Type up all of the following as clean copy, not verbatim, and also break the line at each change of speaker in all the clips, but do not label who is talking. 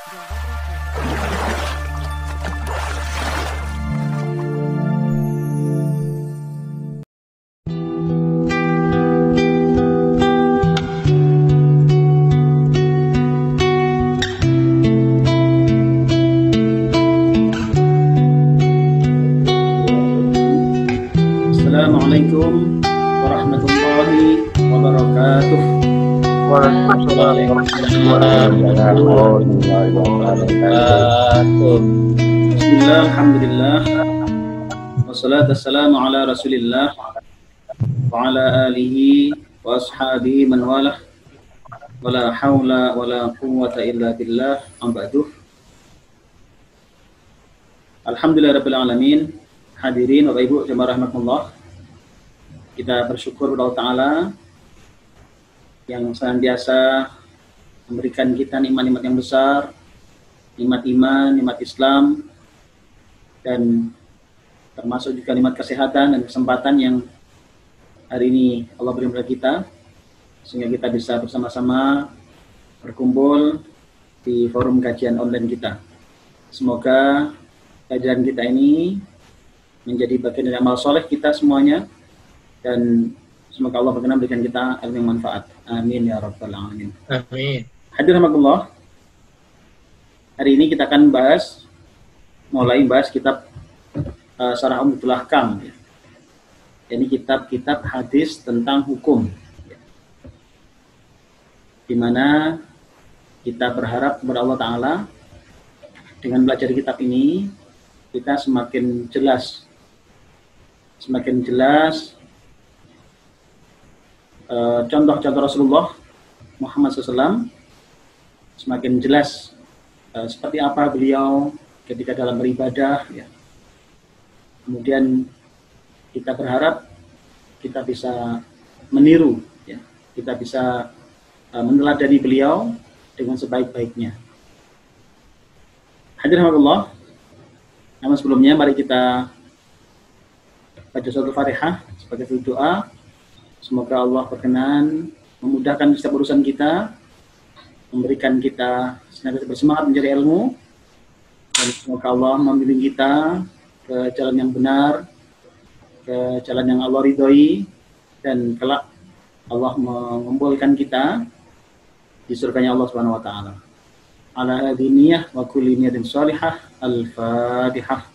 Jawab Rokin.
Assalamualaikum warahmatullahi wabarakatuh.
Waalaikumsalam warahmatullahi wabarakatuh.
Bismillah, alhamdulillah, wassalatu wassalamu ala rasulillah wa ala alihi wa ashabihi man walah, wala hawla wala quwwata illa billah, amba'duh. Alhamdulillah rabbil alamin. Hadirin Bapak Ibu jemaah rahmatullah, kita bersyukur kepada Allah Ta'ala yang senantiasa memberikan kita nikmat-nikmat yang besar, nikmat iman, nikmat Islam, dan termasuk juga nikmat kesehatan dan kesempatan yang hari ini Allah beri kepada kita, sehingga kita bisa bersama-sama berkumpul di forum kajian online kita. Semoga kajian kita ini menjadi bagian dari amal soleh kita semuanya, dan semoga Allah berkenan berikan kita ilmu yang manfaat. Amin ya rabbal alamin.
Amin.
Hadirin rahmatullah, hari ini kita akan mulai bahas kitab Syarah Umdatul Ahkam, ya. Ini kitab-kitab hadis tentang hukum, ya. Di mana kita berharap kepada Allah Ta'ala dengan belajar kitab ini kita semakin jelas contoh-contoh Rasulullah Muhammad SAW, semakin jelas seperti apa beliau ketika dalam beribadah, ya. Kemudian kita berharap kita bisa meniru, ya. Kita bisa meneladani beliau dengan sebaik-baiknya. Hadirin Allah, namun sebelumnya mari kita baca surat Al-Fatihah sebagai doa. Semoga Allah berkenan memudahkan setiap urusan kita, memberikan kita senantiasa bersemangat mencari ilmu, dan semoga Allah membimbing kita ke jalan yang benar, ke jalan yang Allah ridhoi, dan kelak Allah mengumpulkan kita di surganya Allah Subhanahu wa taala. Ala hadiniyah wa kulli niyatin shalihah. Al-Fatihah.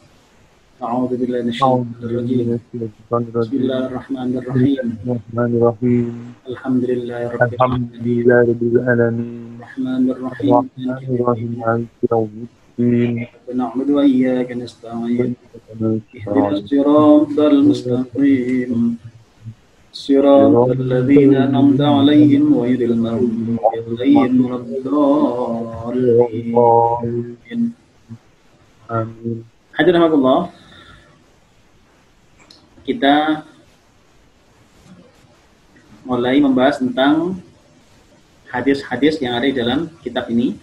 A'udzu billahi minasyaitonir rajim. Bismillahirrahmanirrahim.
Alhamdulillahirabbil alamin.
Rahmanirrahim.
Maliki yaumiddin.
Na'budu wa iyyaka nasta'in. Ihdinas siratal mustaqim. Siratal ladzina an'amta 'alaihim ghairil maghdubi 'alaihim waladdallin.
Amin.
Hadirin Allah, kita mulai membahas tentang hadis-hadis yang ada di dalam kitab ini.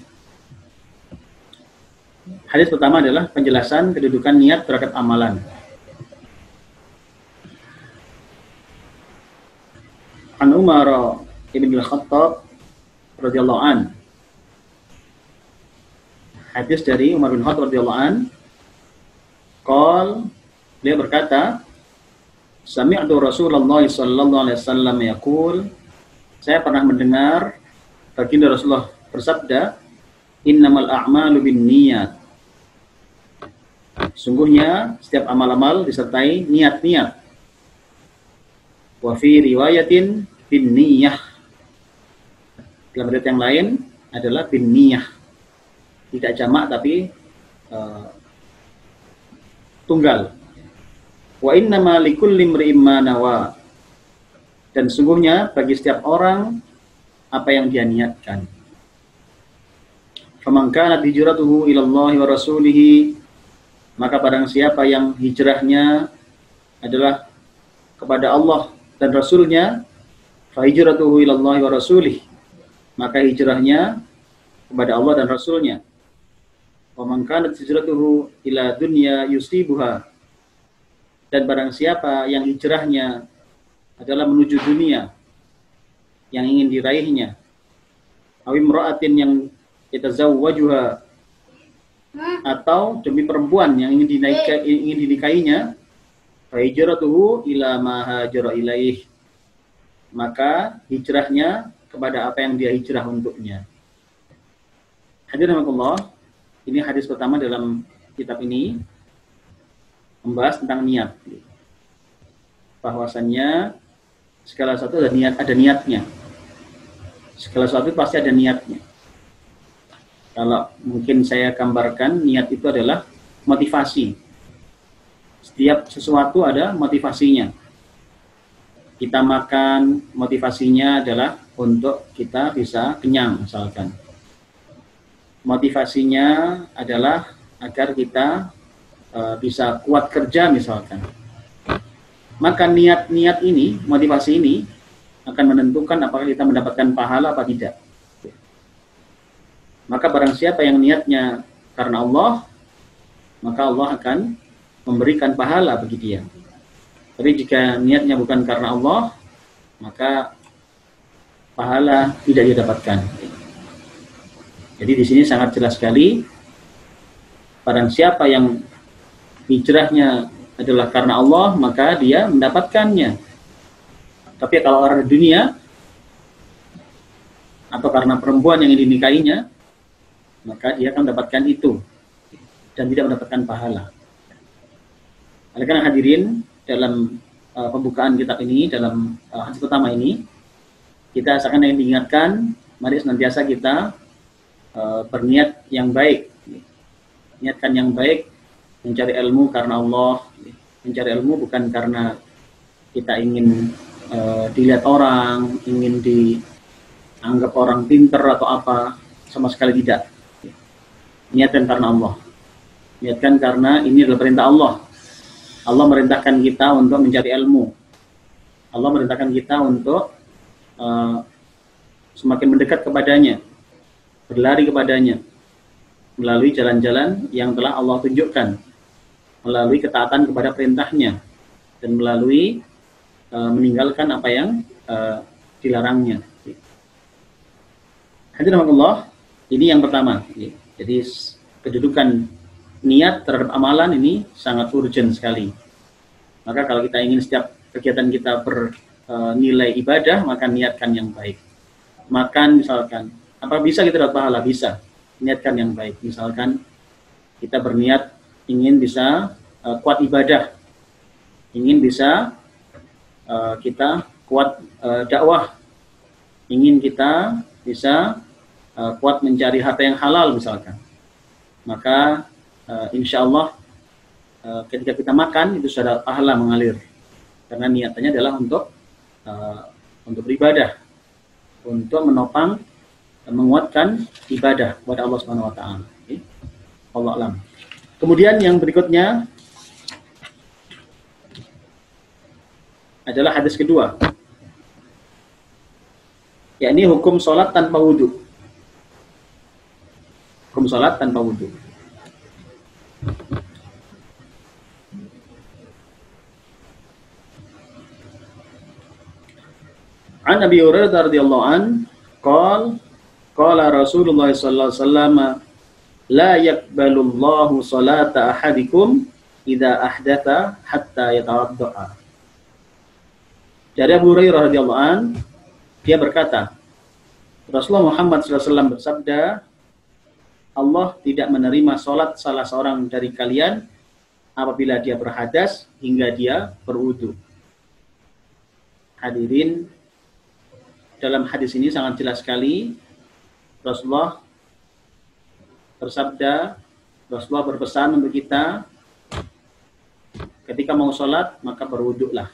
Hadis pertama adalah penjelasan kedudukan niat terhadap amalan. An Umar ibn al-Khattab radhiyallahu an. Hadis dari Umar bin Khattab radhiyallahu an. Dia berkata, Sami'tu Rasulullah sallallahu alaihi wasallam yaqul, saya pernah mendengar baginda Rasulullah bersabda, innamal a'malu binniyat. Sungguhnya setiap amal-amal disertai niat-niat. Wa fi riwayatin binniyah. Dalam riwayat yang lain adalah binniyah. Tidak jamak tapi tunggal. Wa innama likulli imri'in ma nawa. Dan sungguhnya bagi setiap orang apa yang dia niatkan. Faman kanat hijratuhu ila Allah wa rasulih, maka barang siapa yang hijrahnya adalah kepada Allah dan Rasulnya, fa hijratuhu ila Allah wa rasulih, maka hijrahnya kepada Allah dan Rasulnya. Wa man kanat hijratuhu ila dunya yusibuha, dan barang siapa yang hijrahnya adalah menuju dunia yang ingin diraihnya, aw imra'atin yang yatazawwajuha, atau demi perempuan yang ingin dinikahinya, fa hijratuhu ila ma hajara ilaih, maka hijrahnya kepada apa yang dia hijrah untuknya. Hadirin rahimakumullah, ini hadis pertama dalam kitab ini membahas tentang niat. Bahwasannya segala sesuatu ada niatnya. Segala sesuatu pasti ada niatnya. Kalau mungkin saya gambarkan, niat itu adalah motivasi. Setiap sesuatu ada motivasinya. Kita makan, motivasinya adalah untuk kita bisa kenyang misalkan. Motivasinya adalah agar kita bisa kuat kerja misalkan. Maka niat-niat ini, motivasi ini akan menentukan apakah kita mendapatkan pahala apa tidak. Maka barang siapa yang niatnya karena Allah, maka Allah akan memberikan pahala bagi dia. Tapi jika niatnya bukan karena Allah, maka pahala tidak didapatkan. Jadi di sini sangat jelas sekali, barang siapa yang hijrahnya adalah karena Allah, maka dia mendapatkannya. Tapi kalau orang dunia atau karena perempuan yang dinikahinya, maka dia akan mendapatkan itu dan tidak mendapatkan pahala. Oleh karena hadirin, dalam pembukaan kitab ini, dalam hadis pertama ini, kita akan diingatkan, mari senantiasa kita berniat yang baik. Niatkan yang baik, mencari ilmu karena Allah, mencari ilmu bukan karena kita ingin dilihat orang, ingin dianggap orang pinter atau apa, sama sekali tidak. Niatkan karena Allah. Niatkan karena ini adalah perintah Allah. Allah merintahkan kita untuk mencari ilmu. Allah merintahkan kita untuk semakin mendekat kepadanya, berlari kepadanya, melalui jalan-jalan yang telah Allah tunjukkan, melalui ketaatan kepada perintahnya, dan melalui meninggalkan apa yang dilarangnya. Hadirin Allah, ini yang pertama. Jadi kedudukan niat terhadap amalan ini sangat urgent sekali. Maka kalau kita ingin setiap kegiatan kita bernilai ibadah, maka niatkan yang baik. Makan misalkan, apa bisa kita dapat pahala? Bisa. Niatkan yang baik. Misalkan kita berniat ingin bisa kuat ibadah, ingin bisa kita kuat dakwah, ingin kita bisa kuat mencari harta yang halal misalkan, maka insya Allah ketika kita makan itu sudah pahala mengalir, karena niatannya adalah untuk beribadah, untuk menopang dan menguatkan ibadah kepada Allah Subhanahu Wa Taala. Allah alam. Kemudian yang berikutnya adalah hadis kedua, yakni hukum sholat tanpa wudhu. Hukum sholat tanpa wudhu. An Abi Hurairah radhiyallahu an qala Rasulullah sallallahu alaihi wasallam la yaqbalu Allahu salata ahadikum idza ahdatha hatta yatawaddaa. Dari Abu Hurairah radhiyallahu an, dia berkata, Rasulullah Muhammad sallallahu alaihi wasallam bersabda, Allah tidak menerima sholat salah seorang dari kalian apabila dia berhadas hingga dia berwudu. Hadirin, dalam hadis ini sangat jelas sekali Rasulullah bersabda, Rasulullah berpesan untuk kita ketika mau sholat maka berwuduklah.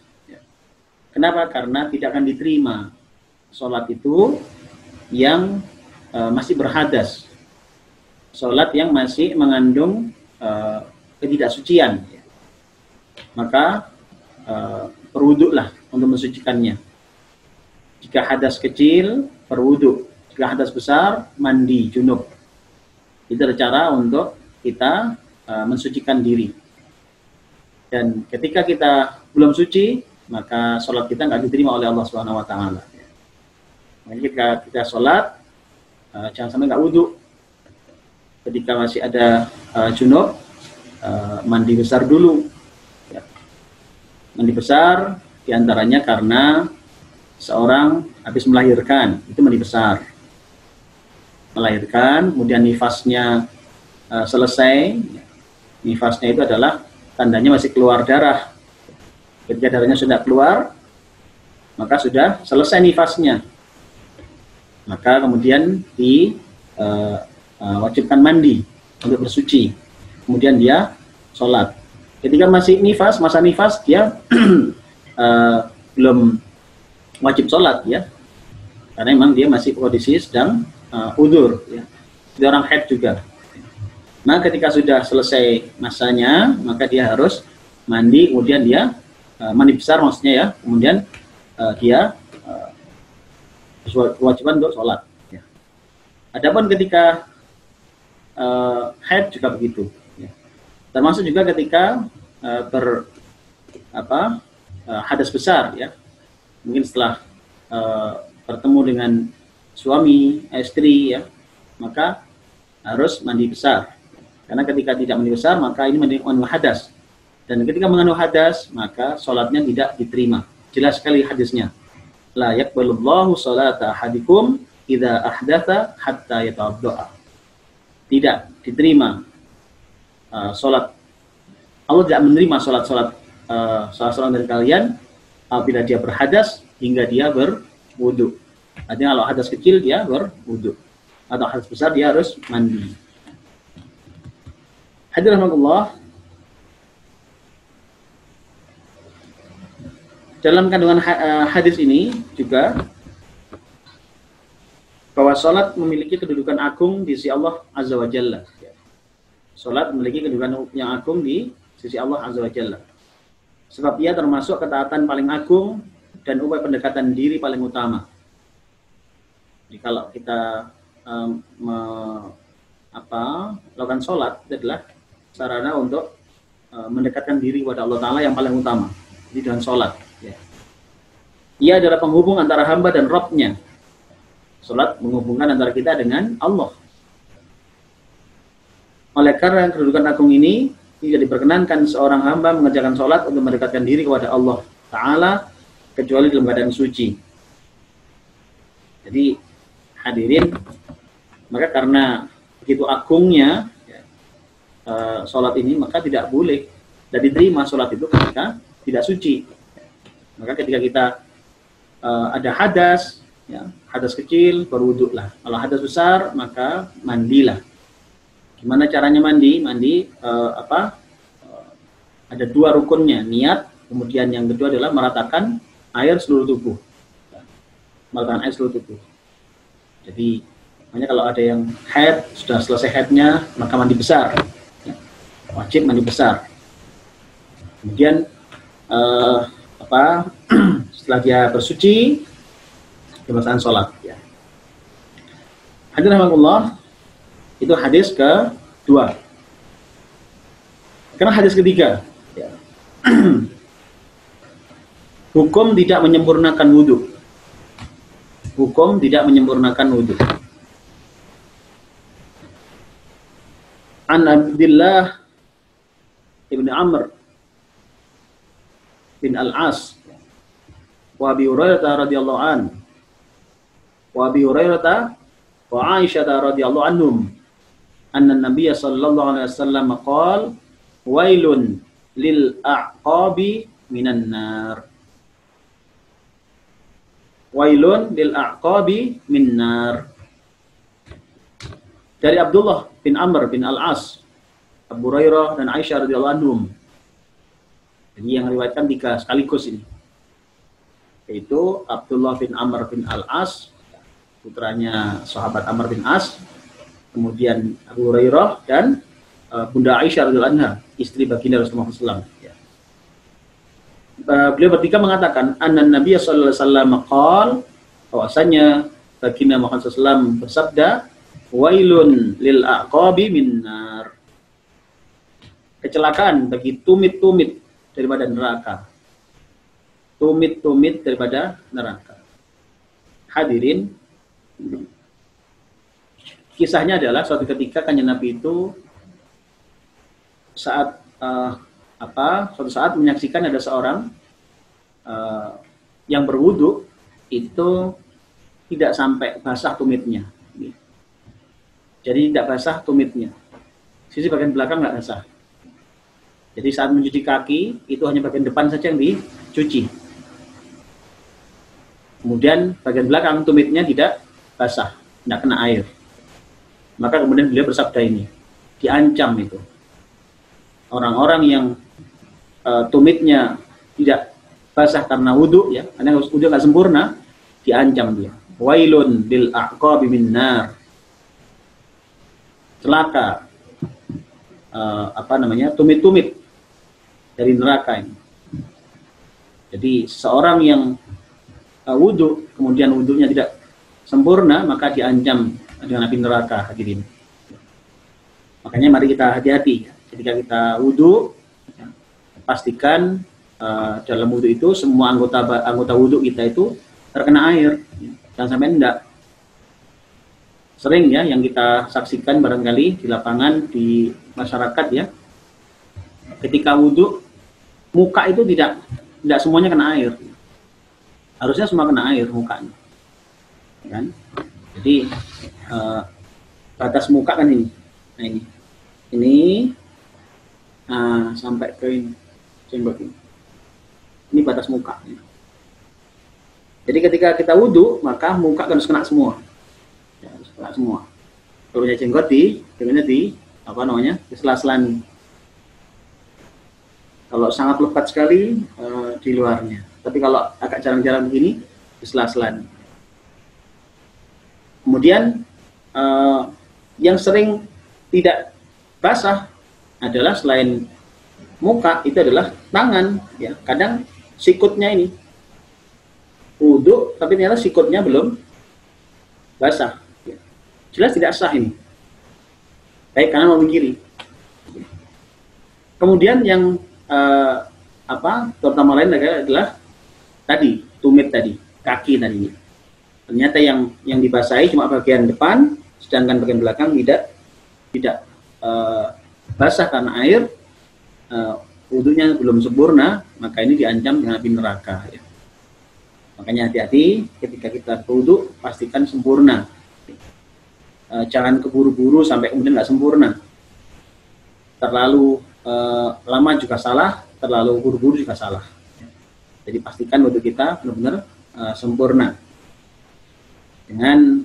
Kenapa? Karena tidak akan diterima sholat itu yang masih berhadas, sholat yang masih mengandung ketidaksucian. Maka berwuduklah untuk mensucikannya. Jika hadas kecil, berwuduk. Jika hadas besar, mandi junub. Itu adalah cara untuk kita mensucikan diri. Dan ketika kita belum suci, maka sholat kita nggak diterima oleh Allah Subhanahu Wa Taala. Jadi ketika kita sholat, jangan sampai nggak wudhu. ketika masih ada junub, mandi besar dulu. Ya. Mandi besar diantaranya karena seorang habis melahirkan, itu mandi besar. Melahirkan, kemudian nifasnya selesai. Nifasnya itu adalah tandanya masih keluar darah. Ketika darahnya sudah keluar, maka sudah selesai nifasnya. Maka kemudian diwajibkan mandi untuk bersuci. Kemudian dia sholat. Ketika masih nifas, masa nifas, dia belum wajib sholat ya, karena memang dia masih kondisi sedang udzur ya. Dia orang haid juga. Nah, ketika sudah selesai masanya, maka dia harus mandi, kemudian dia mandi besar maksudnya ya, kemudian dia kewajiban untuk sholat. Ya. Adapun ketika haid juga begitu. Ya. Termasuk juga ketika hadas besar ya. Mungkin setelah bertemu dengan suami, istri ya, maka harus mandi besar. Karena ketika tidak mandi besar, maka ini mengandung hadas. Dan ketika mengandung hadas, maka sholatnya tidak diterima. Jelas sekali hadisnya. La yaqbalullahu sholata ahadikum idza ahdatha hatta yatawaddaa. Tidak diterima sholat. Allah tidak menerima sholat salah seorang dari kalian apabila dia berhadas hingga dia berwudu. Artinya kalau hadas kecil dia berwudu, atau hadas besar dia harus mandi. Hadirin rahimakumullah, dalam kandungan hadis ini juga bahwa sholat memiliki kedudukan agung di sisi Allah Azza wa Jalla. Sholat memiliki kedudukan yang agung di sisi Allah Azza wa Jalla. Sebab ia termasuk ketaatan paling agung dan upaya pendekatan diri paling utama. Jadi kalau kita melakukan sholat, itu adalah sarana untuk mendekatkan diri kepada Allah Ta'ala yang paling utama. Jadi dengan sholat. Ya. Ia adalah penghubung antara hamba dan Rabb-nya. Sholat menghubungkan antara kita dengan Allah. Oleh karena kedudukan agung ini, tidak diperkenankan seorang hamba mengerjakan sholat untuk mendekatkan diri kepada Allah Ta'ala, kecuali dalam keadaan suci. Jadi, hadirin, maka karena begitu agungnya sholat ini, maka tidak boleh dan diterima sholat itu ketika tidak suci. Maka ketika kita ada hadas, ya, hadas kecil, berwuduklah. Kalau hadas besar, maka mandilah. Gimana caranya mandi? Mandi ada dua rukunnya, niat, kemudian yang kedua adalah meratakan air seluruh tubuh. Meratakan air seluruh tubuh. Jadi, makanya kalau ada yang haid, sudah selesai haidnya, maka mandi besar. Ya, wajib mandi besar. Kemudian setelah dia bersuci, dilaksanakan sholat. Ya. Hadirin rahimakumullah, itu hadis kedua. Karena hadis ketiga, ya. Hukum tidak menyempurnakan wudhu. Hukum tidak menyempurnakan wudhu. An Abdillah ibn Amr bin Al-As wa Abi Hurairah radhiyallahu an wa Abi Hurairah wa Aisyah radhiyallahu anhum anna Nabiy sallallahu alaihi wasallam qala wailun lil a'qabi minan nar. Wailun lil a'qabi min nar. Dari Abdullah bin Amr bin Al-As, Abu Hurairah dan Aisyah radhiyallahu anhum. Jadi yang riwayatkan tiga sekaligus ini. Yaitu Abdullah bin Amr bin Al-As, putranya sahabat Amr bin As, kemudian Abu Hurairah dan Bunda Aisyah radhiyallahu anha, istri baginda Rasulullah SAW. Ya. Beliau bertiga mengatakan, anna Nabiy sallallahu alaihi wasallam qol, bahwasanya baginda Muhammad SAW bersabda, wailun lil aqabi minnar. Kecelakaan bagi tumit-tumit daripada neraka. Tumit-tumit daripada neraka. Hadirin, kisahnya adalah suatu ketika Kanjeng Nabi itu saat suatu saat menyaksikan ada seorang yang berwudu itu tidak sampai basah tumitnya. Jadi tidak basah tumitnya. Sisi bagian belakang nggak basah. Jadi saat mencuci kaki itu hanya bagian depan saja yang dicuci. Kemudian bagian belakang tumitnya tidak basah, tidak kena air. Maka kemudian beliau bersabda ini, diancam itu. Orang-orang yang tumitnya tidak basah karena wudu, ya, karena wudu nggak sempurna, diancam dia. Wailun lil a'qabi min nar. Celaka, tumit-tumit dari neraka ini. Jadi seorang yang wudu, kemudian wudunya tidak sempurna, maka diancam dengan api neraka, hadirin. Makanya mari kita hati-hati ketika kita wudu, pastikan dalam wudu itu semua anggota wudu kita itu terkena air, jangan sampai enggak. Sering ya yang kita saksikan barangkali di lapangan, di masyarakat ya, ketika wudu muka itu tidak semuanya kena air. Harusnya semua kena air mukanya, kan? Jadi batas muka kan ini, nah ini sampai ke ini, jenggot ini batas muka. Jadi ketika kita wudu maka muka harus kena semua, ya, harus kena semua. Kalau punya jenggot di sela-sela ini. Kalau sangat lebat sekali di luarnya. Tapi kalau agak jarang-jarang begini, di sela-sela. Kemudian yang sering tidak basah adalah selain muka itu adalah tangan. Ya, kadang sikutnya ini wudu, tapi ternyata sikutnya belum basah. Ya. Jelas tidak sah ini. Baik kanan maupun kiri. Kemudian yang terutama lain adalah tadi tumit tadi, kaki tadi. Ternyata yang dibasahi cuma bagian depan, sedangkan bagian belakang tidak basah karena air, wudunya belum sempurna, maka ini diancam dengan api neraka. Ya. Makanya hati-hati ketika kita berwudu, pastikan sempurna. Jangan keburu-buru sampai kemudian nggak sempurna. Terlalu lama juga salah, terlalu buru-buru juga salah. Jadi pastikan wudu kita benar-benar sempurna dengan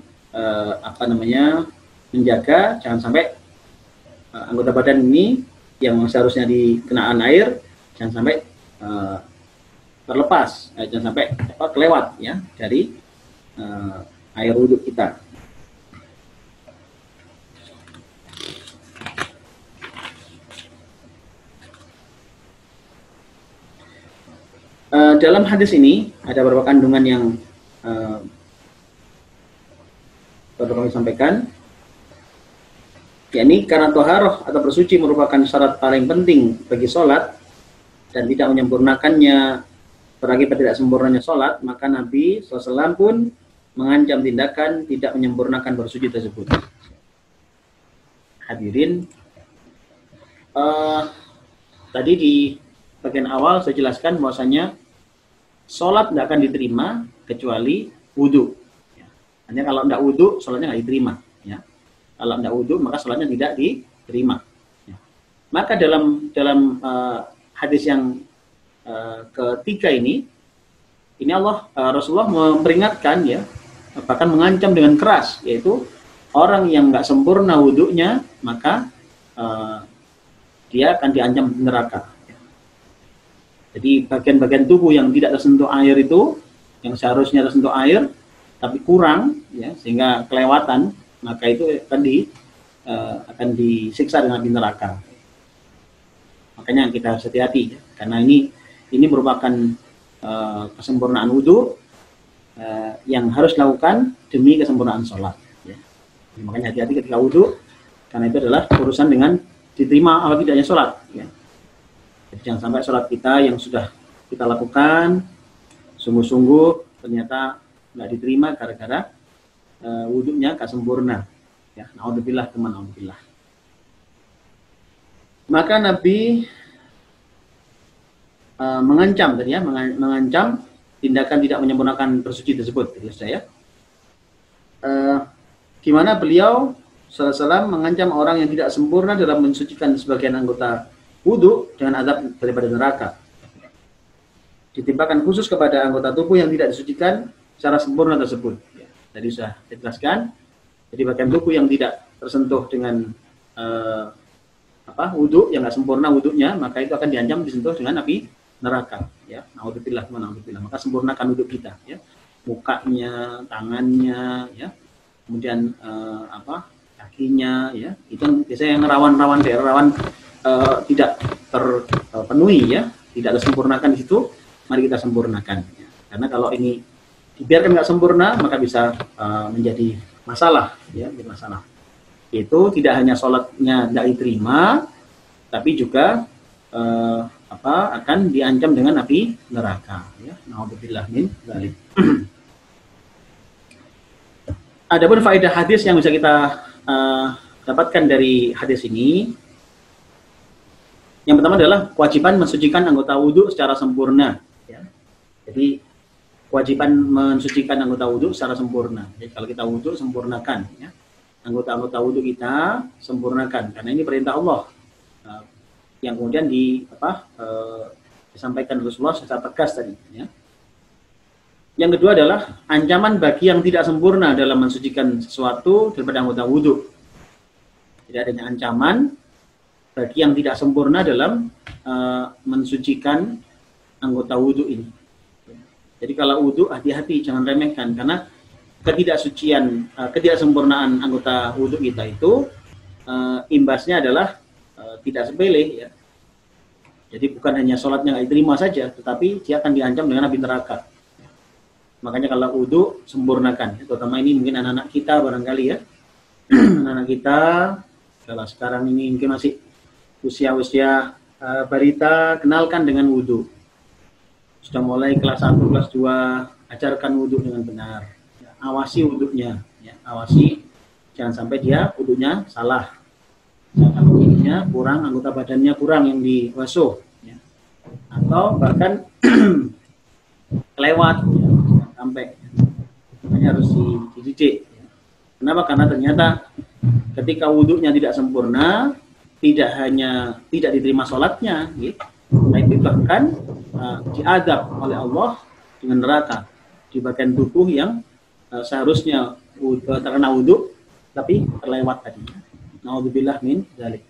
menjaga jangan sampai anggota badan ini yang seharusnya dikenaan air jangan sampai terlepas, jangan sampai kelewat ya dari air wudu kita. Dalam hadis ini ada beberapa kandungan yang perlu kami sampaikan, yakni karena toharoh atau bersuci merupakan syarat paling penting bagi sholat dan tidak menyempurnakannya berakibat tidak sempurnanya sholat, maka Nabi SAW pun mengancam tindakan tidak menyempurnakan bersuci tersebut. Hadirin, tadi di bagian awal saya jelaskan bahwasanya sholat tidak akan diterima kecuali wudu. Ya. Hanya kalau tidak wudu, sholatnya nggak diterima. Ya. Kalau tidak wudu, maka sholatnya tidak diterima. Ya. Maka dalam hadis yang ketiga ini Rasulullah memperingatkan ya, bahkan mengancam dengan keras, yaitu orang yang nggak sempurna wudunya, maka dia akan diancam neraka. Jadi bagian-bagian tubuh yang tidak tersentuh air itu, yang seharusnya tersentuh air, tapi kurang, ya, sehingga kelewatan, maka itu akan disiksa dengan api neraka. Makanya kita harus hati-hati, ya, karena ini merupakan kesempurnaan wudu yang harus dilakukan demi kesempurnaan sholat. Ya. Makanya hati-hati ketika wudu, karena itu adalah urusan dengan diterima atau tidaknya sholat. Ya. Jadi jangan sampai sholat kita yang sudah kita lakukan sungguh-sungguh ternyata nggak diterima gara-gara wudhunya nggak sempurna. Ya, naudzubillah teman, naudzubillah. Maka Nabi mengancam tadi ya, mengancam tindakan tidak menyempurnakan bersuci tersebut, jadi saya. Gimana beliau sallallahu alaihi wasallam mengancam orang yang tidak sempurna dalam mensucikan sebagian anggota wudu dengan azab daripada neraka. Ditimpakan khusus kepada anggota tubuh yang tidak disucikan secara sempurna tersebut. Ya, tadi sudah dijelaskan. Jadi bagian tubuh yang tidak tersentuh dengan wudu, yang nggak sempurna wudunya, maka itu akan diancam disentuh dengan api neraka. Ya, naudzubillah, naudzubillah. Maka sempurnakan wudu kita. Ya, mukanya, tangannya, ya, kemudian kakinya, ya, itu biasanya yang rawan-rawan daerah rawan tidak terpenuhi, ya, tidak tersempurnakan di situ. Mari kita sempurnakan. Ya. Karena kalau ini dibiarkan nggak sempurna, maka bisa menjadi masalah, ya, masalah. Itu tidak hanya sholatnya tidak diterima, tapi juga akan diancam dengan api neraka. Ya. Naudzubillah min dzalik. Adapun faedah hadis yang bisa kita dapatkan dari hadis ini, yang pertama adalah kewajiban mensucikan anggota wudhu secara sempurna. Ya. Jadi kewajiban mensucikan anggota wudhu secara sempurna. Jadi kalau kita wudhu, sempurnakan. Ya. Anggota-anggota wudhu kita sempurnakan, karena ini perintah Allah yang kemudian disampaikan Rasulullah secara tegas tadi. Ya. Yang kedua adalah ancaman bagi yang tidak sempurna dalam mensucikan sesuatu daripada anggota wudhu. Jadi adanya ancaman bagi yang tidak sempurna dalam mensucikan anggota wudhu ini. Jadi kalau wudhu hati-hati, jangan remehkan, karena ketidaksempurnaan anggota wudhu kita itu imbasnya adalah tidak sepele, ya. Jadi bukan hanya sholatnya nggak diterima saja, tetapi dia akan diancam dengan api neraka. Makanya kalau wudhu sempurnakan, terutama ini mungkin anak-anak kita barangkali, ya. Anak-anak kita kalau sekarang ini mungkin masih usia-usia balita, kenalkan dengan wudhu. Sudah mulai kelas 1, kelas 2, ajarkan wudhu dengan benar. Ya, awasi wudhunya, ya, awasi jangan sampai dia wudhunya salah. Jangan wudhunya kurang, anggota badannya kurang yang dibasuh, ya. Atau bahkan kelewat, ya, sampai. Makanya harus dididik. Ya. Kenapa? Karena ternyata ketika wudhunya tidak sempurna, tidak hanya tidak diterima sholatnya, gitu, tapi bahkan diadab oleh Allah dengan neraka di bagian tubuh yang seharusnya terkena wudhu tapi terlewat tadi. Naudzubillah min dzalik.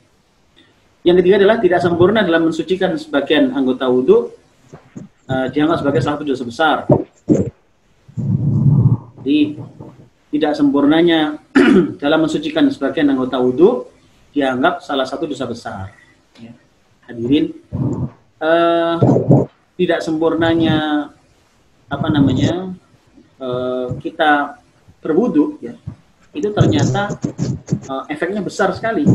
Yang ketiga adalah tidak sempurna dalam mensucikan sebagian anggota wudhu dianggap sebagai salah satu dosa besar. Jadi tidak sempurnanya dalam mensucikan sebagian anggota wudhu dianggap salah satu dosa besar. Ya. Hadirin, tidak sempurnanya kita berwudu, ya, itu ternyata efeknya besar sekali,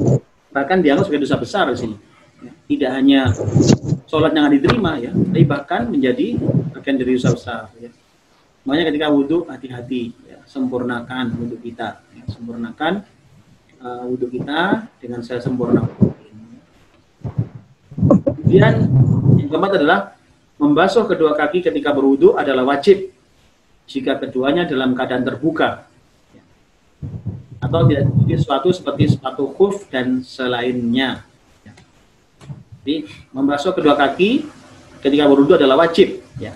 bahkan dianggap sebagai dosa besar di sini. Ya. Tidak hanya sholat yang diterima, ya, tapi bahkan menjadi bagian dari dosa besar. Ya. Makanya ketika wudu hati-hati, ya, sempurnakan wudu kita, ya, sempurnakan wudu kita dengan sesempurna mungkin. Kemudian yang keempat adalah membasuh kedua kaki ketika berwudu adalah wajib jika keduanya dalam keadaan terbuka, ya, atau tidak sesuatu seperti sepatu khuf dan selainnya. Ya. Jadi membasuh kedua kaki ketika berwudu adalah wajib, ya.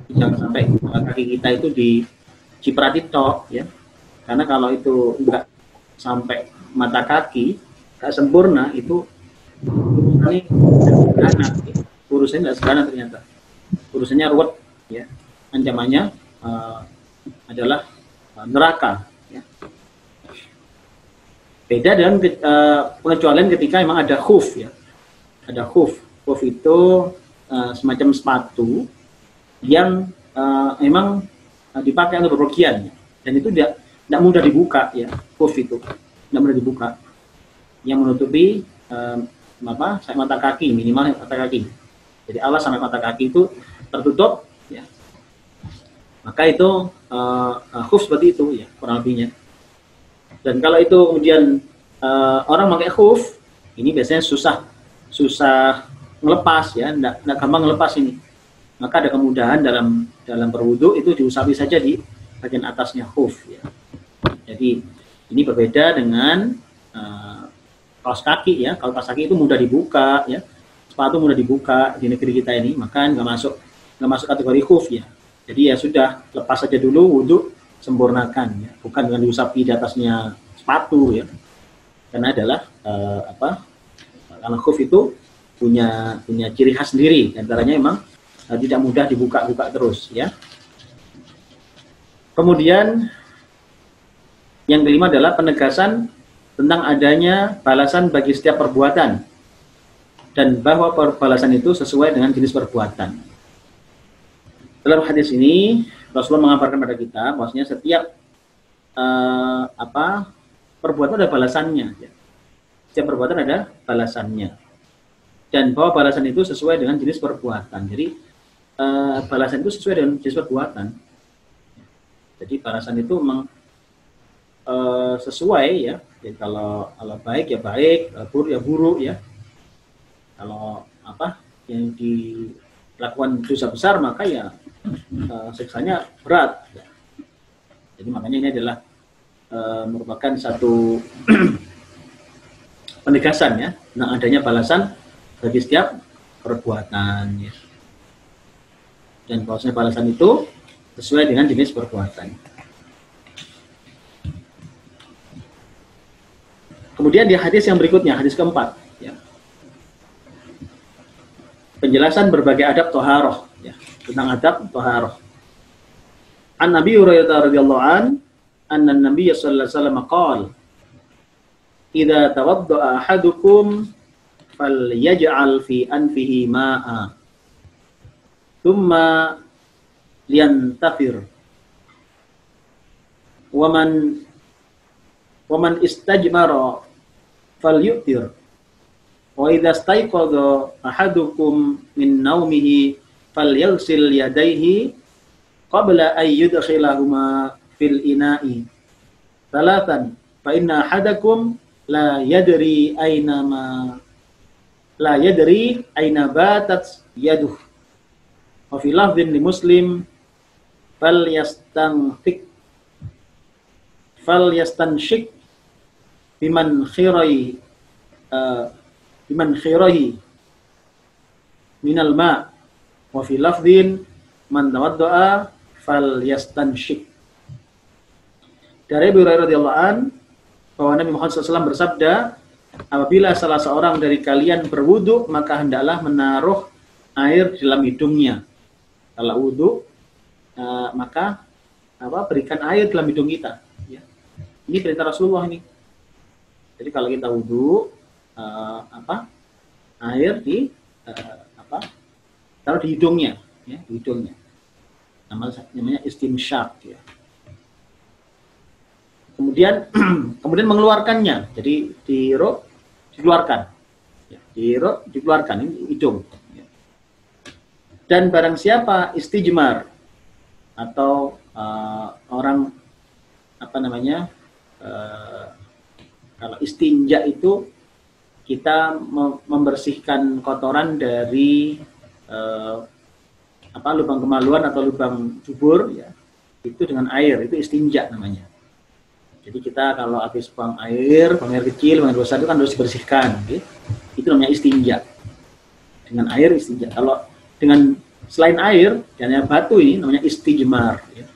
Jangan sampai kaki kita itu diciprati tok, ya. Karena kalau itu enggak sampai mata kaki, enggak sempurna, itu ini sederhana, ya. Urusannya enggak sederhana ternyata. Urusannya ruwet, ya. Ancamannya adalah neraka, ya. Beda dengan pengecualian ketika memang ada khuf, ya. Ada khuf. Khuf itu semacam sepatu yang memang dipakai untuk bepergian, dan itu tidak mudah dibuka, ya. Khuf itu tidak mudah dibuka, yang menutupi sampai mata kaki, minimal mata kaki. Jadi alas sampai mata kaki itu tertutup, ya. Maka itu khuf seperti itu, ya, kurang lebihnya. Dan kalau itu kemudian orang pakai khuf, ini biasanya susah ngelepas ya, enggak gampang ngelepas ini. Maka ada kemudahan dalam berwudu itu diusapi saja di bagian atasnya khuf ya. Jadi ini berbeda dengan kaos kaki ya. Kalau kaos kaki itu mudah dibuka ya, sepatu mudah dibuka di negeri kita ini, maka nggak masuk kategori khuf ya. Jadi ya sudah, lepas saja dulu, wudu sempurnakan ya, bukan dengan diusapi di atasnya sepatu ya. Karena adalah karena khuf itu punya ciri khas sendiri, antaranya memang tidak mudah dibuka-buka terus ya. Kemudian yang kelima adalah penegasan tentang adanya balasan bagi setiap perbuatan dan bahwa balasan itu sesuai dengan jenis perbuatan. Dalam hadis ini Rasulullah mengabarkan pada kita bahwasanya setiap perbuatan ada balasannya ya. Setiap perbuatan ada balasannya. Dan bahwa balasan itu sesuai dengan jenis perbuatan. Jadi balasan itu sesuai dengan jenis perbuatan. Jadi balasan itu memang sesuai ya. Jadi kalau baik ya baik, buruk ya buruk ya. Kalau yang dilakukan dosa besar maka ya siksanya berat. Ya. Jadi makanya ini adalah merupakan satu penegasan ya, tentang adanya balasan bagi setiap perbuatan ya. Dan bahwasanya balasan itu sesuai dengan jenis perbuatan. Kemudian di hadis yang berikutnya, hadis keempat ya. Penjelasan berbagai adab toharoh ya, tentang adab toharoh. An Nabi Hurairah radhiyallahu an, anna Nabi sallallahu alaihi wasallam qala, "Idza tawadda'a ahadukum falyaj'al fi anfihi ma'a, thumma liyantafir. Wa man istajmara falyutir. Wa idza stayqadha ahadukum min naumihi falyaghsil yadayhi qabla an yudkhilahuma fil ina'i. Thalathan, fa inna ahadakum la yadri aina batat yaduh. Wa fi lafdhin li Muslim falyastanshik biman khirahi minal ma'. Wa fi lafdhin man tawadda'a falyastanshik. Dari Abu Hurairah radhiyallahu an, bahwa Nabi Muhammad SAW bersabda, apabila salah seorang dari kalian berwudu, maka hendaklah menaruh air di dalam hidungnya. Kalau wudu, maka berikan air dalam hidung kita. Ya. Ini perintah Rasulullah ini. Jadi kalau kita wudu, air taruh di hidungnya, ya, di hidungnya. Namanya istimsyak. Ya. Kemudian mengeluarkannya, jadi dikeluarkan, ya, dikeluarkan ini hidung. Ya. Dan barang siapa istijmar atau orang kalau istinja itu kita membersihkan kotoran dari lubang kemaluan atau lubang dubur, ya, itu dengan air, itu istinja namanya. Jadi kita kalau habis buang air kecil, buang air besar itu kan harus dibersihkan, gitu. Itu namanya istinja. Dengan air istinja. Kalau dengan selain air, dan batu ini namanya istijmar. Ya.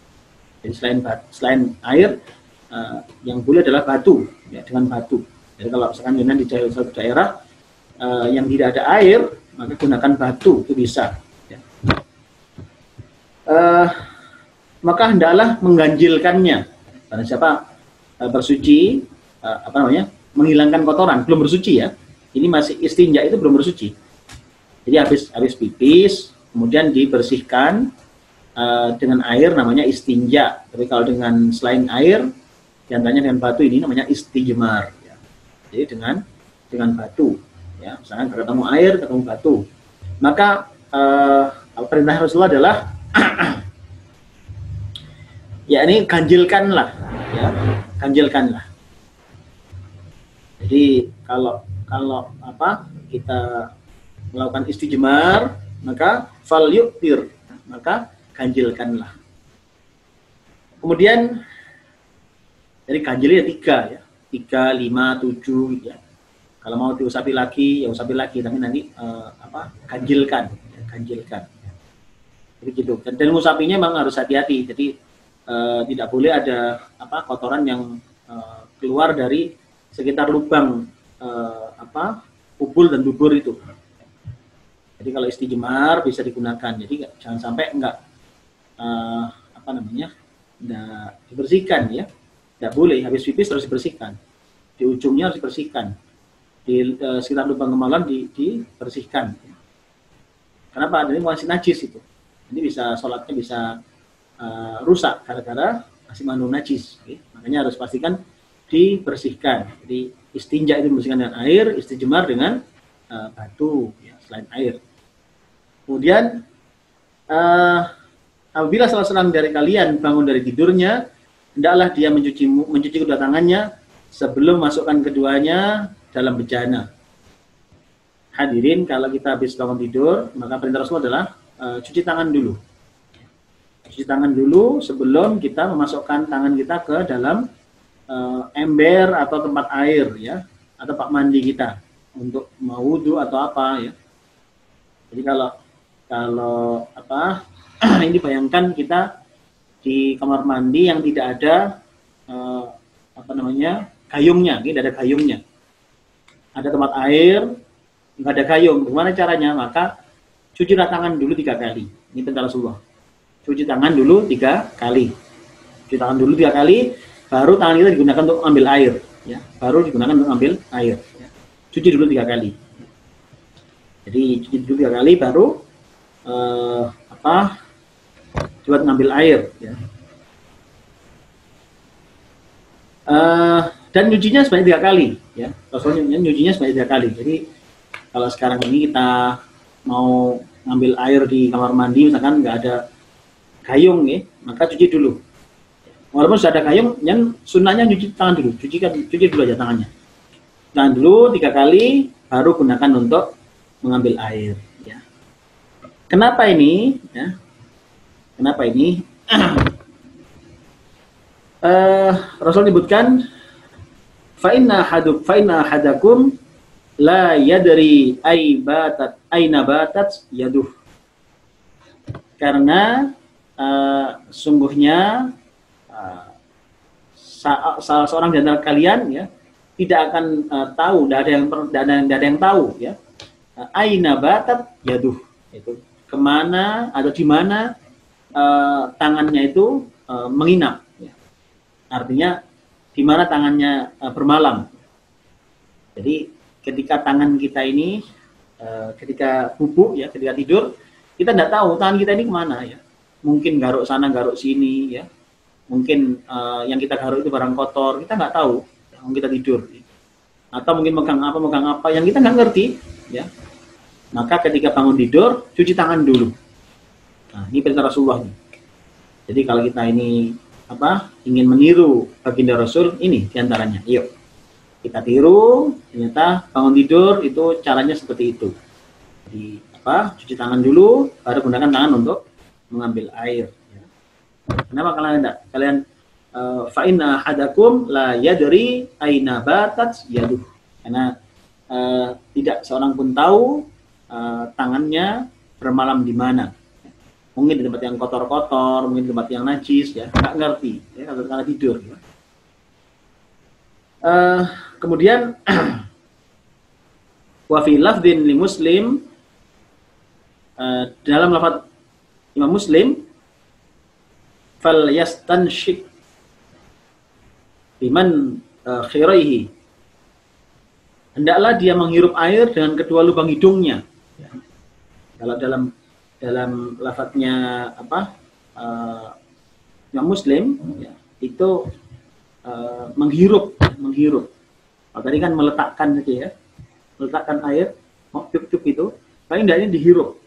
Jadi selain air, yang boleh adalah batu, ya, dengan batu. Jadi kalau misalkan di suatu daerah yang tidak ada air, maka gunakan batu, itu bisa. Ya. Maka hendaklah mengganjilkannya. Karena siapa bersuci, menghilangkan kotoran, belum bersuci ya. Ini masih istinja, itu belum bersuci. Jadi habis pipis, kemudian dibersihkan dengan air, namanya istinja. Tapi kalau dengan selain air, diantaranya dengan batu, ini namanya istijmar. Ya. Jadi dengan batu, ya, misalnya ketemu air, ketemu batu. Maka perintah Rasulullah adalah ya ini ganjilkanlah, ya, ganjilkanlah. Jadi kalau apa kita melakukan istijmar, maka fal yuktir, maka ganjilkanlah. Kemudian dari ganjilnya 3 ya, 3, 5, 7 ya. Kalau mau diusapi lagi ya usapi lagi, tapi nanti ganjilkan, ya, ganjilkan. Jadi gitu. Dan usapinya memang harus hati-hati. Jadi tidak boleh ada kotoran yang keluar dari sekitar lubang ubul dan dubur itu. Jadi kalau istijmar bisa digunakan. Jadi jangan sampai enggak enggak dibersihkan ya. Enggak boleh habis pipis harus dibersihkan. Di ujungnya harus dibersihkan. Di sekitar lubang kemaluan dibersihkan. Kenapa? Ini masih najis itu. Ini bisa sholatnya bisa rusak gara-gara masih mengandung najis. Okay? Makanya harus pastikan dibersihkan. Jadi istinja itu dibersihkan dengan air, istijmar dengan batu ya, selain air. Kemudian apabila salah seorang dari kalian bangun dari tidurnya, hendaklah dia mencuci kedua tangannya sebelum masukkan keduanya dalam bejana. Hadirin, kalau kita habis bangun tidur, maka perintah Rasul adalah cuci tangan dulu. Cuci tangan dulu sebelum kita memasukkan tangan kita ke dalam ember atau tempat air ya, atau tempat mandi kita untuk mau wudu atau apa ya. Jadi kalau ini bayangkan kita di kamar mandi yang tidak ada gayungnya, tidak ada gayungnya. Ada tempat air, nggak ada gayung. Bagaimana caranya? Maka cucilah tangan dulu 3 kali. Ini perintah Rasulullah. Cuci tangan dulu 3 kali. Cuci tangan dulu 3 kali, baru tangan kita digunakan untuk ambil air. Ya, baru digunakan untuk ambil air. Ya. Cuci dulu 3 kali. Jadi cuci dulu 3 kali, baru buat ngambil air. Ya. Dan nyucinya sebanyak 3 kali. Ya, Rasulnya nyucinya sebanyak 3 kali. Jadi kalau sekarang ini kita mau ngambil air di kamar mandi, misalkan nggak ada gayung ya, maka cuci dulu. Walaupun sudah ada gayung, yang sunnahnya cuci tangan dulu, cuci dulu aja tangannya. Tangan dulu 3 kali, baru gunakan untuk mengambil air. Ya. Kenapa ini? Ya. Kenapa ini? Rasul menyebutkan, fa inna ahadakum la yadri aina batat yaduh. Karena sungguhnya salah seorang di antara kalian ya tidak akan tahu, tidak ada yang tahu ya, aina batat yaduh, itu kemana atau di mana tangannya itu menginap ya. Artinya di mana tangannya bermalam. Jadi ketika tangan kita ini ketika bubuk ya, ketika tidur, kita tidak tahu tangan kita ini kemana ya. Mungkin garuk sana, garuk sini ya. Mungkin yang kita garuk itu barang kotor, kita nggak tahu ya, kita tidur. Atau mungkin megang apa yang kita nggak ngerti ya. Maka ketika bangun tidur, cuci tangan dulu. Nah, ini perintah Rasulullah nih. Jadi kalau kita ini ingin meniru baginda Rasul, ini diantaranya. Yuk kita tiru, ternyata bangun tidur itu caranya seperti itu. Jadi cuci tangan dulu, baru gunakan tangan untuk mengambil air. Ya. Kenapa kalian fa inna ahadakum la yadri aina batat yaduh. Karena tidak seorang pun tahu tangannya bermalam di mana. Mungkin di tempat yang kotor-kotor, mungkin di tempat yang najis, ya, nggak ngerti, ya, karena tidur. Ya. Kemudian wa fi lafdhin li Muslim, dalam lafaz Imam Muslim, fal yastanshik biman khiraihi, hendaklah dia menghirup air dengan kedua lubang hidungnya. Ya. Kalau dalam lafadznya Imam Muslim ya, itu menghirup. Kalau tadi kan meletakkan saja ya, meletakkan air, cup-cup itu, paling tidaknya dihirup,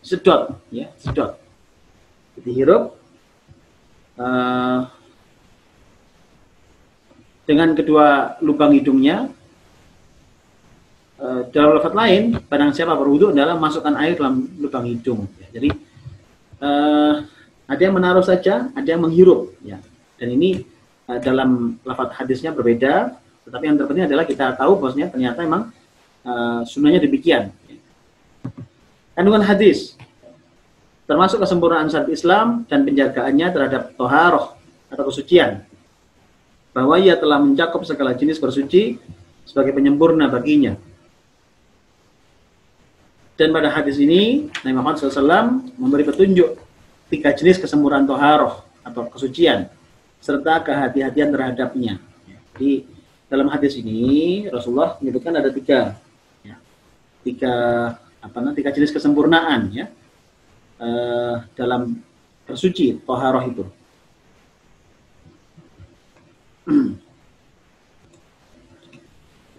sedot, ya, sedot, dihirup dengan kedua lubang hidungnya, dalam lafaz lain, barang siapa berwudu adalah masukkan air dalam lubang hidung. Ya. Jadi ada yang menaruh saja, ada yang menghirup. Ya. Dan ini dalam lafaz hadisnya berbeda, tetapi yang terpenting adalah kita tahu bahwasanya ternyata memang sunnahnya demikian. Ya. Kandungan hadis termasuk kesempurnaan syariat Islam dan penjagaannya terhadap toharoh atau kesucian, bahwa ia telah mencakup segala jenis bersuci sebagai penyempurna baginya. Dan pada hadis ini Nabi Muhammad SAW memberi petunjuk 3 jenis kesempurnaan toharoh atau kesucian serta kehati-hatian terhadapnya. Jadi dalam hadis ini Rasulullah menyebutkan ada 3 jenis kesempurnaan ya dalam bersuci toharoh itu.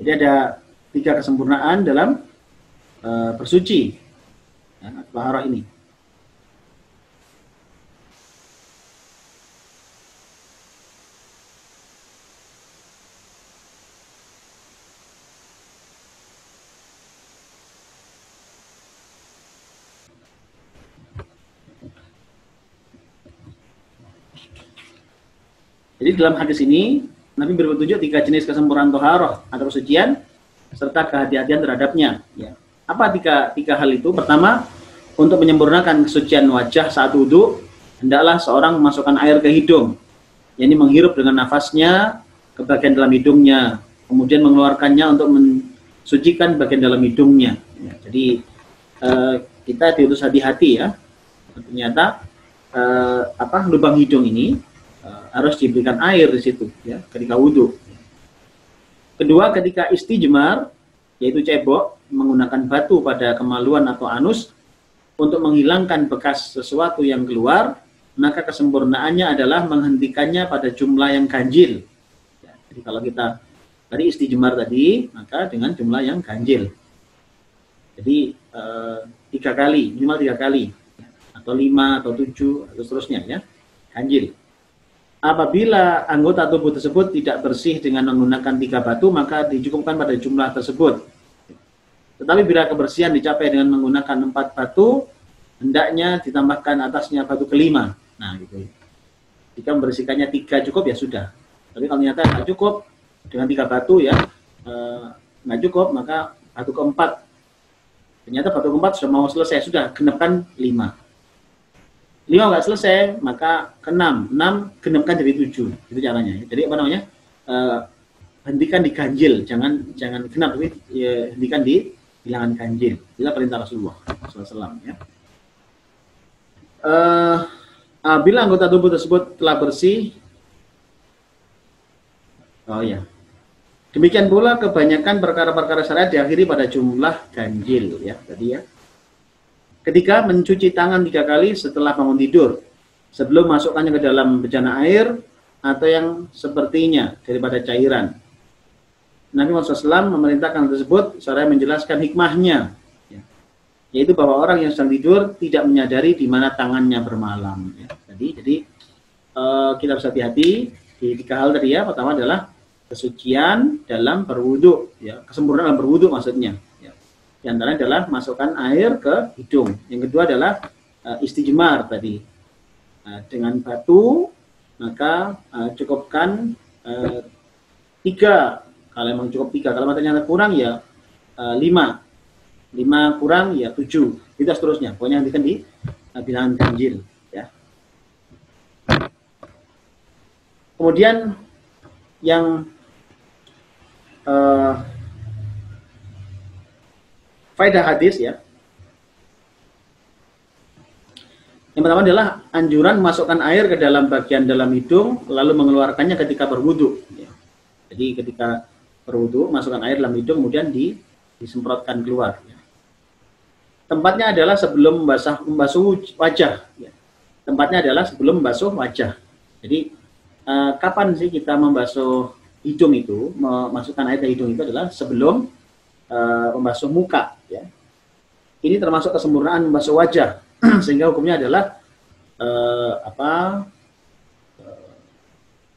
Jadi ada 3 kesempurnaan dalam bersuci ya, toharoh ini. Jadi dalam hadis ini Nabi berpetunjuk 3 jenis kesempurnaan toharoh atau kesucian serta kehati-hatian terhadapnya. Ya. Apa tiga hal itu? Pertama, untuk menyempurnakan kesucian wajah saat wudu, hendaklah seorang memasukkan air ke hidung, yakni menghirup dengan nafasnya ke bagian dalam hidungnya, kemudian mengeluarkannya untuk mensucikan bagian dalam hidungnya. Ya, jadi kita diutus hati-hati ya. Ternyata lubang hidung ini harus diberikan air di situ ya ketika wudu. Kedua, ketika istijmar yaitu cebok menggunakan batu pada kemaluan atau anus untuk menghilangkan bekas sesuatu yang keluar, maka kesempurnaannya adalah menghentikannya pada jumlah yang ganjil. Ya, jadi kalau kita tadi istijmar tadi, maka dengan jumlah yang ganjil. Jadi 3 kali, minimal 3 kali, atau 5 atau 7 atau seterusnya ya, ganjil. Apabila anggota tubuh tersebut tidak bersih dengan menggunakan 3 batu, maka dicukupkan pada jumlah tersebut. Tetapi bila kebersihan dicapai dengan menggunakan 4 batu, hendaknya ditambahkan atasnya batu kelima. Nah, gitu. Jika membersihkannya 3 cukup ya sudah. Tapi kalau ternyata nggak cukup dengan 3 batu ya, nggak cukup, maka batu keempat. Ternyata batu keempat sudah mau selesai, sudah genepkan 5. 5 nggak selesai, maka ke-6. 6 genepkan jadi 7. Itu caranya. Jadi apa namanya? Hentikan di ganjil, jangan genap, tapi ya, hentikan di bilangan ganjil. Itulah perintah Rasulullah SAW. Ya. Bila anggota tubuh tersebut telah bersih, demikian pula kebanyakan perkara-perkara syariat diakhiri pada jumlah ganjil. Ya, tadi ya. Ketika mencuci tangan 3 kali setelah bangun tidur, sebelum masukkannya ke dalam bejana air atau yang sepertinya daripada cairan. Nabi Muhammad SAW memerintahkan tersebut seraya menjelaskan hikmahnya, ya, yaitu bahwa orang yang sedang tidur tidak menyadari di mana tangannya bermalam. Ya. Jadi kita harus hati-hati di 3 hal tadi ya. Pertama adalah kesucian dalam berwudu, ya, kesempurnaan dalam berwudu maksudnya. Ya. Di antaranya adalah masukkan air ke hidung. Yang kedua adalah istijmar tadi dengan batu, maka cukupkan 3. Kalau memang cukup 3, kalau ternyata kurang ya 5. 5 kurang ya 7. Itu seterusnya. Pokoknya nanti kan di bilangan ganjil. Ya. Kemudian yang faedah hadis ya. Yang pertama adalah anjuran memasukkan air ke dalam bagian dalam hidung lalu mengeluarkannya ketika berwudu. Ya. Jadi ketika berwudu, masukkan air dalam hidung, kemudian disemprotkan keluar. Ya. Tempatnya adalah sebelum membasuh wajah. Ya. Tempatnya adalah sebelum membasuh wajah. Jadi kapan sih kita membasuh hidung itu, memasukkan air ke hidung itu adalah sebelum membasuh muka. Ya. Ini termasuk kesempurnaan membasuh wajah, sehingga hukumnya adalah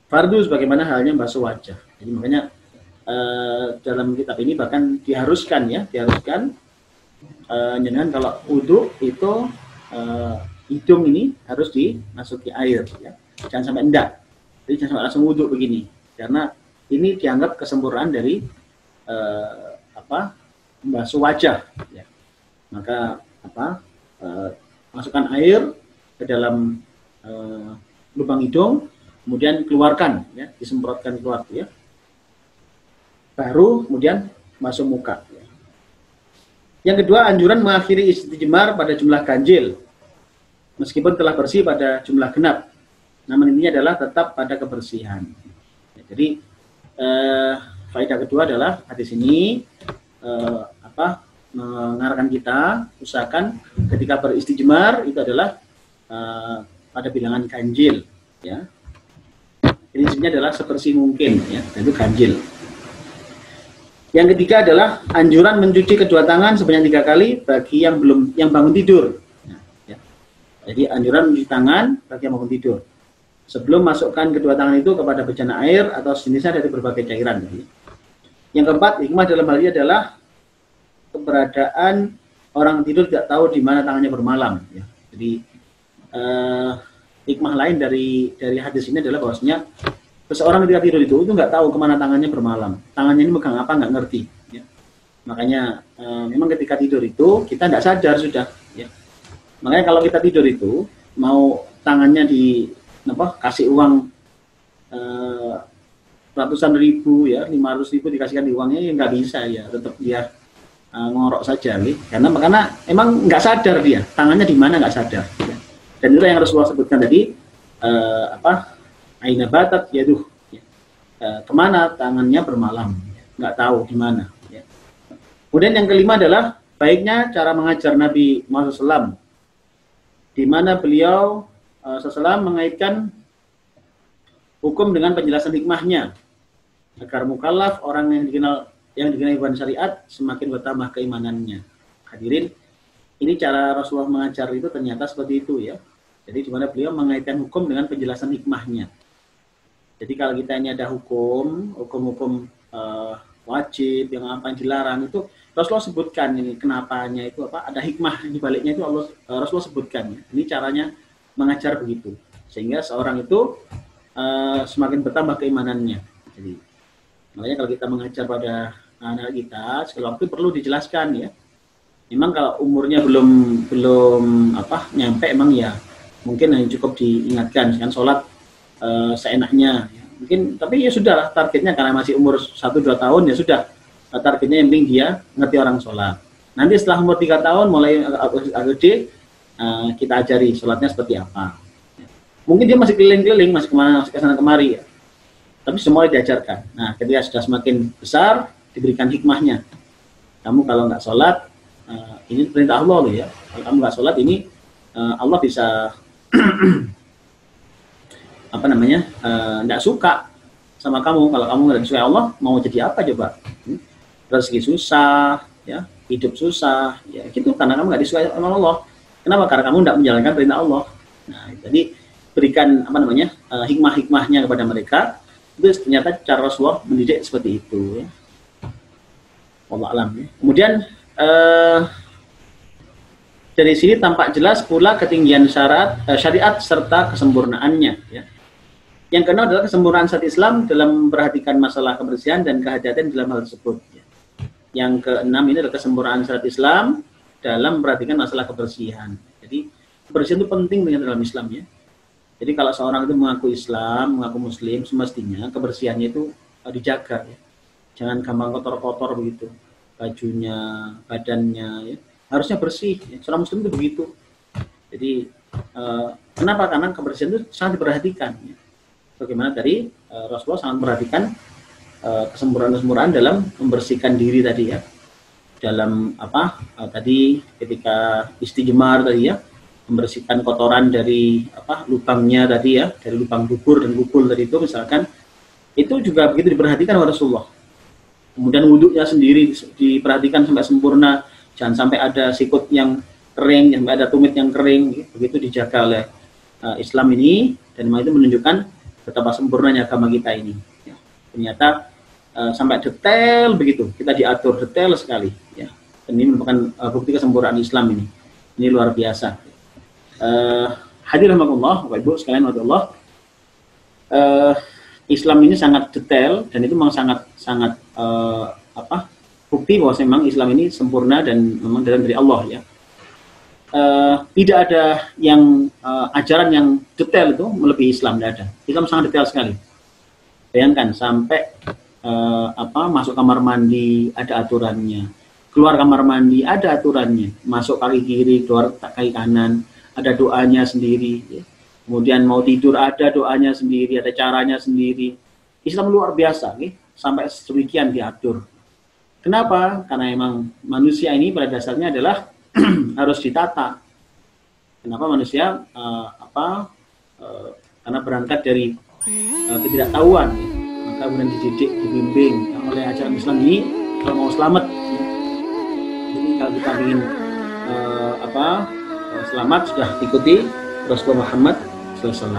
fardu sebagaimana halnya membasuh wajah. Jadi makanya dalam kitab ini bahkan diharuskan jangan kalau wudu itu hidung ini harus dimasuki air ya. Jangan sampai enggak. Jadi jangan sampai langsung wudu begini. Karena ini dianggap kesempurnaan dari membasuh wajah ya. Maka masukkan air ke dalam lubang hidung, kemudian keluarkan ya, disemprotkan keluar ya. Baru kemudian masuk muka. Yang kedua, anjuran mengakhiri istijmar pada jumlah ganjil, meskipun telah bersih pada jumlah genap. Namun intinya adalah tetap pada kebersihan. Jadi faedah kedua adalah hadis ini mengarahkan kita usahakan ketika beristijmar itu adalah pada bilangan ganjil. Ya. Prinsipnya adalah sebersih mungkin, ya, itu ganjil. Yang ketiga adalah anjuran mencuci kedua tangan sebanyak 3 kali bagi yang bangun tidur. Ya. Jadi anjuran mencuci tangan bagi yang bangun tidur sebelum masukkan kedua tangan itu kepada bejana air atau sejenisnya dari berbagai cairan. Yang keempat, hikmah dalam hal ini adalah keberadaan orang tidur tidak tahu di mana tangannya bermalam. Ya. Jadi hikmah lain dari hadis ini adalah bahwasanya seseorang ketika tidur itu nggak tahu kemana tangannya bermalam. Tangannya ini megang apa nggak ngerti. Ya. Makanya memang ketika tidur itu kita nggak sadar sudah. Ya. Makanya kalau kita tidur itu mau tangannya kasih uang ratusan ribu ya, 500.000 dikasihkan di uangnya ya nggak bisa ya, tetap dia ngorok saja. Ya. Karena emang nggak sadar dia tangannya di mana nggak sadar. Ya. Dan itu yang Rasulullah sebutkan tadi aina batat yaduh, ya. Kemana tangannya bermalam, ya. Nggak tahu di mana. Ya. Kemudian yang kelima adalah baiknya cara mengajar Nabi Muhammad SAW, di mana beliau SAW mengaitkan hukum dengan penjelasan hikmahnya agar mukallaf orang yang dikenal ibadah syariat semakin bertambah keimanannya. Hadirin, ini cara Rasulullah mengajar itu ternyata seperti itu ya. Jadi di mana beliau mengaitkan hukum dengan penjelasan hikmahnya. Jadi kalau kita ini ada hukum wajib, yang apa yang dilarang itu Rasulullah sebutkan ini kenapanya itu ada hikmah di baliknya itu Rasulullah sebutkan ya. Ini caranya mengajar begitu sehingga seorang itu semakin bertambah keimanannya. Jadi makanya kalau kita mengajar pada anak kita sekali waktu perlu dijelaskan ya. Memang kalau umurnya belum nyampe emang ya mungkin hanya cukup diingatkan kan sholat seenaknya ya. Mungkin tapi ya sudah targetnya karena masih umur 1-2 tahun ya sudah targetnya yang penting dia ngerti orang sholat. Nanti setelah umur 3 tahun mulai agak gede kita ajari sholatnya seperti apa. Mungkin dia masih keliling-keliling, masih ke sana kemari ya. Tapi semua diajarkan. Nah, ketika sudah semakin besar diberikan hikmahnya. Kamu kalau nggak sholat ini perintah Allah loh ya. Kalau kamu nggak sholat ini Allah bisa nggak suka sama kamu. Kalau kamu nggak disukai Allah, mau jadi apa coba? Rezeki susah, ya, hidup susah, ya gitu karena kamu nggak disukai sama Allah. Kenapa? Karena kamu nggak menjalankan perintah Allah. Nah, jadi berikan hikmah-hikmahnya kepada mereka. Itu ternyata cara Rasulullah mendidik seperti itu. Ya. Wallahu a'lam. Ya. Kemudian dari sini tampak jelas pula ketinggian syariat serta kesempurnaannya. Ya. Yang keenam adalah kesempurnaan syariat Islam dalam memperhatikan masalah kebersihan dan kehati-hatian dalam hal tersebut. Ya. Yang keenam ini adalah kesempurnaan syariat Islam dalam memperhatikan masalah kebersihan. Jadi kebersihan itu penting dalam Islam ya. Jadi kalau seorang itu mengaku Islam, mengaku Muslim, semestinya kebersihannya itu dijaga ya. Jangan gampang kotor-kotor begitu. Bajunya, badannya ya. Harusnya bersih. Ya. Seorang Muslim itu begitu. Jadi kenapa? Karena kebersihan itu sangat diperhatikan. Ya. Bagaimana tadi Rasulullah sangat memperhatikan kesempurnaan dalam membersihkan diri tadi ya. Dalam tadi ketika istijmar tadi ya, membersihkan kotoran dari lubangnya tadi ya, dari lubang dubur dan gugul tadi itu misalkan, itu juga begitu diperhatikan oleh Rasulullah. Kemudian wudhunya sendiri diperhatikan sampai sempurna, jangan sampai ada sikut yang kering, sampai ada tumit yang kering, begitu dijaga oleh Islam ini, dan itu menunjukkan betapa sempurnanya agama kita ini. Ya. Ternyata sampai detail begitu, kita diatur detail sekali ya. Dan ini merupakan bukti kesempurnaan Islam ini. Ini luar biasa. Hadirin rahimakumullah, Bapak Ibu sekalian rahimakumullah. Islam ini sangat detail dan itu memang sangat bukti bahwa memang Islam ini sempurna dan memang datang dari Allah ya. Tidak ada yang ajaran yang detail itu melebihi Islam, tidak ada. Islam sangat detail sekali. Bayangkan sampai masuk kamar mandi ada aturannya, keluar kamar mandi ada aturannya, masuk kaki kiri, keluar kaki kanan, ada doanya sendiri. Ya. Kemudian mau tidur ada doanya sendiri, ada caranya sendiri. Islam luar biasa, ya. Sampai sedemikian diatur. Kenapa? Karena emang manusia ini pada dasarnya adalah harus ditata. Kenapa manusia karena berangkat dari ketidaktahuan, ya. Maka kemudian dididik, dibimbing oleh ajaran Islam ini kalau mau selamat. Ya. Jadi kalau kita ingin selamat sudah ikuti Rasulullah Muhammad SAW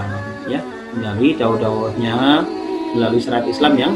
ya, melalui dawah-dawahnya, melalui syariat Islam yang